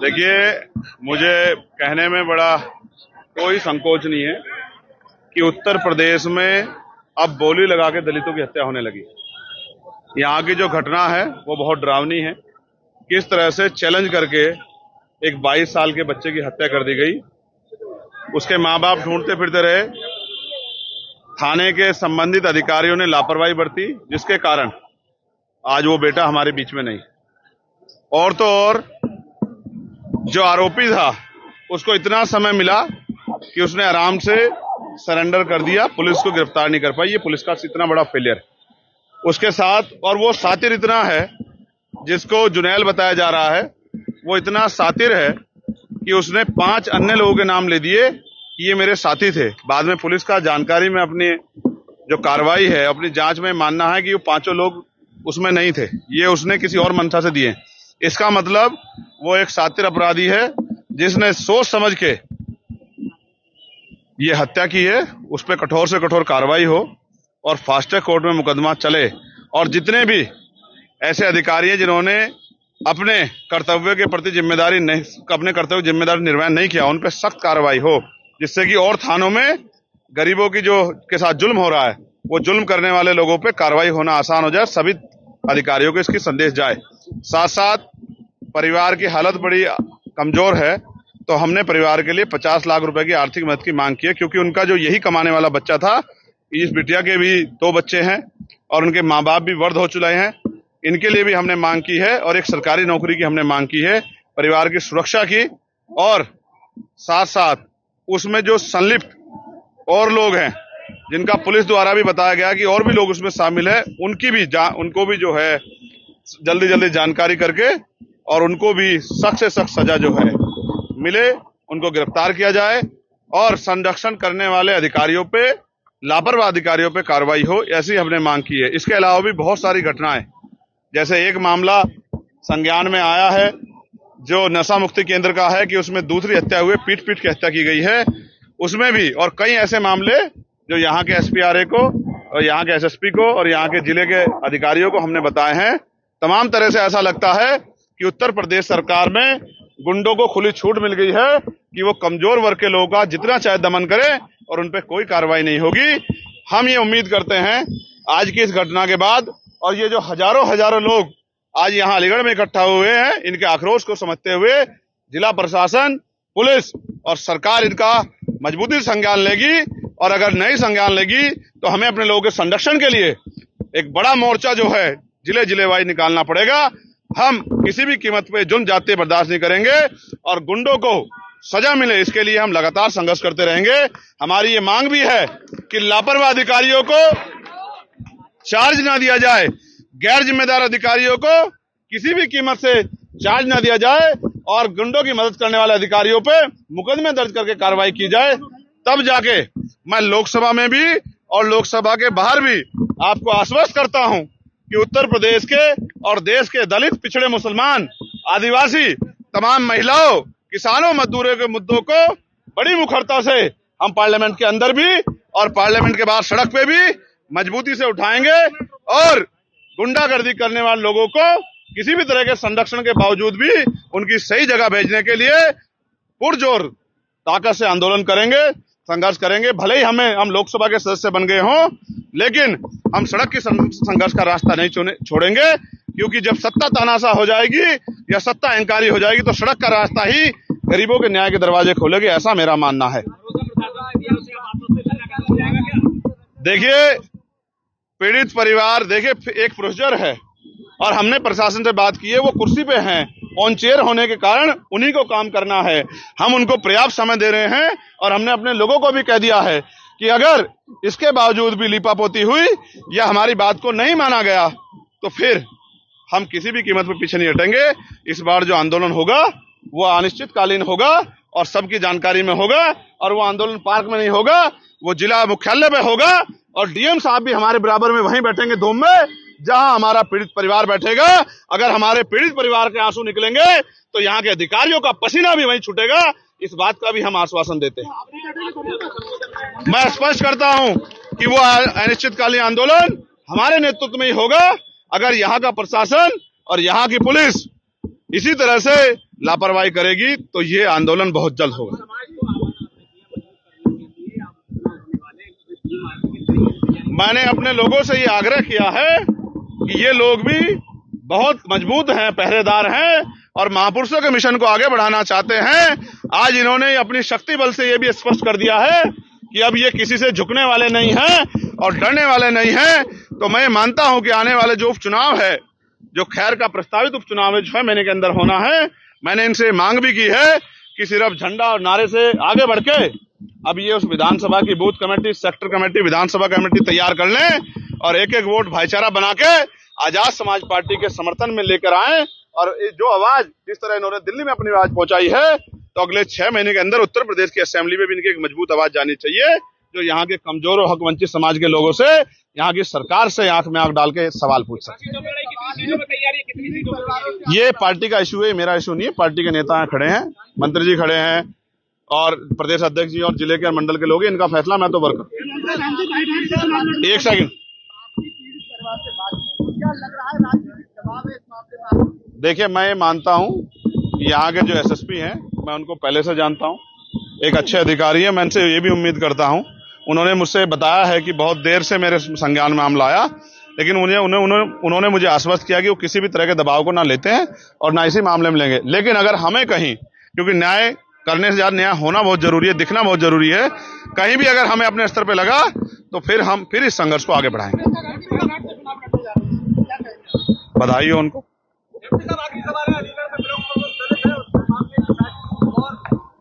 देखिए, मुझे कहने में बड़ा कोई संकोच नहीं है कि उत्तर प्रदेश में अब बोली लगा के दलितों की हत्या होने लगी। यहाँ की जो घटना है वो बहुत डरावनी है। किस तरह से चैलेंज करके एक 22 साल के बच्चे की हत्या कर दी गई। उसके माँ बाप ढूंढते फिरते रहे। थाने के संबंधित अधिकारियों ने लापरवाही बरती, जिसके कारण आज वो बेटा हमारे बीच में नहीं। और तो और जो आरोपी था उसको इतना समय मिला कि उसने आराम से सरेंडर कर दिया, पुलिस को गिरफ्तार नहीं कर पाई। ये पुलिस का इतना बड़ा फेलियर है। उसके साथ और वो सातिर इतना है, जिसको जुनैल बताया जा रहा है, वो इतना सातिर है कि उसने 5 अन्य लोगों के नाम ले दिए कि ये मेरे साथी थे। बाद में पुलिस का जानकारी में अपनी जो कार्रवाई है, अपनी जांच में मानना है कि वो 5 लोग उसमें नहीं थे, ये उसने किसी और मंशा से दिए। इसका मतलब वो एक सातिर अपराधी है जिसने सोच समझ के ये हत्या की है। उस पर कठोर से कठोर कार्रवाई हो और फास्ट ट्रैक कोर्ट में मुकदमा चले, और जितने भी ऐसे अधिकारी हैं जिन्होंने अपने कर्तव्य के प्रति जिम्मेदारी निर्वहन नहीं किया, उन पर सख्त कार्रवाई हो, जिससे कि और थानों में गरीबों की जो के साथ जुल्म हो रहा है, वो जुल्म करने वाले लोगों पे कार्रवाई होना आसान हो जाए। सभी अधिकारियों को इसकी संदेश जाए। साथ साथ परिवार की हालत बड़ी कमजोर है, तो हमने परिवार के लिए 50 लाख रुपए की आर्थिक मदद की मांग की है, क्योंकि उनका जो यही कमाने वाला बच्चा था। इस बिटिया के भी 2 बच्चे हैं और उनके माँ बाप भी वृद्ध हो चुके हैं। इनके लिए भी हमने मांग की है और एक सरकारी नौकरी की हमने मांग की है, परिवार की सुरक्षा की, और साथ साथ उसमें जो संलिप्त और लोग हैं, जिनका पुलिस द्वारा भी बताया गया कि और भी लोग उसमें शामिल है, उनको भी जो है जल्दी जानकारी करके और उनको भी सख्त से सख्त सजा जो है मिले, उनको गिरफ्तार किया जाए और संरक्षण करने वाले अधिकारियों पे, लापरवाह अधिकारियों पे कार्रवाई हो, ऐसी हमने मांग की है। इसके अलावा भी बहुत सारी घटनाएं, जैसे एक मामला संज्ञान में आया है जो नशा मुक्ति केंद्र का है कि उसमें दूसरी हत्या हुई, पीट के हत्या की गई है, उसमें भी, और कई ऐसे मामले जो यहाँ के SPRA को और यहाँ के SSP को और यहाँ के जिले के अधिकारियों को हमने बताए हैं। तमाम तरह से ऐसा लगता है कि उत्तर प्रदेश सरकार में गुंडों को खुली छूट मिल गई है कि वो कमजोर वर्ग के लोगों का जितना चाहे दमन करें और उन पर कोई कार्रवाई नहीं होगी। हम ये उम्मीद करते हैं आज की इस घटना के बाद, और ये जो हजारों लोग आज यहाँ अलीगढ़ में इकट्ठा हुए हैं, इनके आक्रोश को समझते हुए जिला प्रशासन, पुलिस और सरकार इनका मजबूती से संज्ञान लेगी, और अगर नहीं संज्ञान लेगी तो हमें अपने लोगों के संरक्षण के लिए एक बड़ा मोर्चा जो है जिले वाइज निकालना पड़ेगा। हम किसी भी कीमत पे जुल्म जाति बर्दाश्त नहीं करेंगे और गुंडों को सजा मिले, इसके लिए हम लगातार संघर्ष करते रहेंगे। हमारी ये मांग भी है कि लापरवाह अधिकारियों को चार्ज ना दिया जाए, गैर जिम्मेदार अधिकारियों को किसी भी कीमत से चार्ज ना दिया जाए, और गुंडों की मदद करने वाले अधिकारियों पे मुकदमे दर्ज करके कार्रवाई की जाए। तब जाके मैं लोकसभा में भी और लोकसभा के बाहर भी आपको आश्वस्त करता हूं कि उत्तर प्रदेश के और देश के दलित, पिछड़े, मुसलमान, आदिवासी, तमाम महिलाओं, किसानों, मजदूरों के मुद्दों को बड़ी मुखरता से हम पार्लियामेंट के अंदर भी और पार्लियामेंट के बाहर सड़क पे भी मजबूती से उठाएंगे, और गुंडागर्दी करने वाले लोगों को किसी भी तरह के संरक्षण के बावजूद भी उनकी सही जगह भेजने के लिए पुरजोर ताकत से आंदोलन करेंगे, संघर्ष करेंगे। भले ही हम लोकसभा के सदस्य बन गए हों, लेकिन हम सड़क की संघर्ष का रास्ता नहीं छोड़ेंगे, क्योंकि जब सत्ता तानाशाह हो जाएगी या सत्ता अहंकारी हो जाएगी तो सड़क का रास्ता ही गरीबों के न्याय के दरवाजे खोलेगी, ऐसा मेरा मानना है। देखिए, पीड़ित परिवार, देखिए एक प्रोसीजर है और हमने प्रशासन से बात की है, वो कुर्सी पे हैं, ऑन चेयर होने के कारण उन्हीं को काम करना है। हम उनको पर्याप्त समय दे रहे हैं और हमने अपने लोगों को भी कह दिया है कि अगर इसके बावजूद भी लीपापोती हुई या हमारी बात को नहीं माना गया तो फिर हम किसी भी कीमत पर पीछे नहीं हटेंगे। इस बार जो आंदोलन होगा वो अनिश्चितकालीन होगा और सबकी जानकारी में होगा, और वो आंदोलन पार्क में नहीं होगा, वो जिला मुख्यालय पे होगा, और DM साहब भी हमारे बराबर में वहीं बैठेंगे धूम में, जहां हमारा पीड़ित परिवार बैठेगा। अगर हमारे पीड़ित परिवार के आंसू निकलेंगे तो यहाँ के अधिकारियों का पसीना भी वहीं छूटेगा, इस बात का भी हम आश्वासन देते हैं। मैं स्पष्ट करता हूं कि वो अनिश्चितकालीन आंदोलन हमारे नेतृत्व में ही होगा। अगर यहाँ का प्रशासन और यहाँ की पुलिस इसी तरह से लापरवाही करेगी तो ये आंदोलन बहुत जल्द होगा। मैंने अपने लोगों से ये आग्रह किया है कि ये लोग भी बहुत मजबूत हैं, पहरेदार हैं और महापुरुषों के मिशन को आगे बढ़ाना चाहते हैं। आज इन्होंने अपनी शक्ति बल से ये भी स्पष्ट कर दिया है कि अब ये किसी से झुकने वाले नहीं हैं और डरने वाले नहीं हैं। तो मैं मानता हूं कि आने वाले जो उपचुनाव है, जो खैर का प्रस्तावित उपचुनाव है, 6 महीने के अंदर होना है, मैंने इनसे मांग भी की है कि सिर्फ झंडा और नारे से आगे बढ़ के अब ये उस विधानसभा की बूथ कमेटी, सेक्टर कमेटी, विधानसभा कमेटी तैयार कर लें और एक एक वोट भाईचारा बना के आजाद समाज पार्टी के समर्थन में लेकर आए। और जो आवाज जिस तरह इन्होंने दिल्ली में अपनी आवाज पहुंचाई है, तो अगले 6 महीने के अंदर उत्तर प्रदेश की असेंबली में भी इनकी एक मजबूत आवाज जानी चाहिए, जो यहाँ के कमजोर और हक वंचित समाज के लोगों से, यहाँ की सरकार से आंख में आंख डाल के सवाल पूछ सके। ये पार्टी का इशू है, मेरा इशू नहीं है। पार्टी के नेता खड़े हैं, मंत्री जी खड़े हैं और प्रदेश अध्यक्ष जी और जिले के मंडल के लोग हैं, इनका फैसला मैं तो वर्कर। एक सेकंड, देखिए मैं मानता हूं कि यहाँ के जो एसएसपी हैं, मैं उनको पहले से जानता हूं, एक अच्छे अधिकारी हैं। मैं इनसे ये भी उम्मीद करता हूं, उन्होंने मुझसे बताया है कि बहुत देर से मेरे संज्ञान में मामला आया, लेकिन उन्होंने मुझे आश्वस्त किया कि वो किसी भी तरह के दबाव को ना लेते हैं और ना इसी मामले में लेंगे। लेकिन अगर हमें कहीं, क्योंकि न्याय करने से ज्यादा न्याय होना बहुत जरूरी है, दिखना बहुत जरूरी है, कहीं भी अगर हमें अपने स्तर पे लगा तो फिर इस संघर्ष को आगे बढ़ाएंगे। बधाई हो उनको।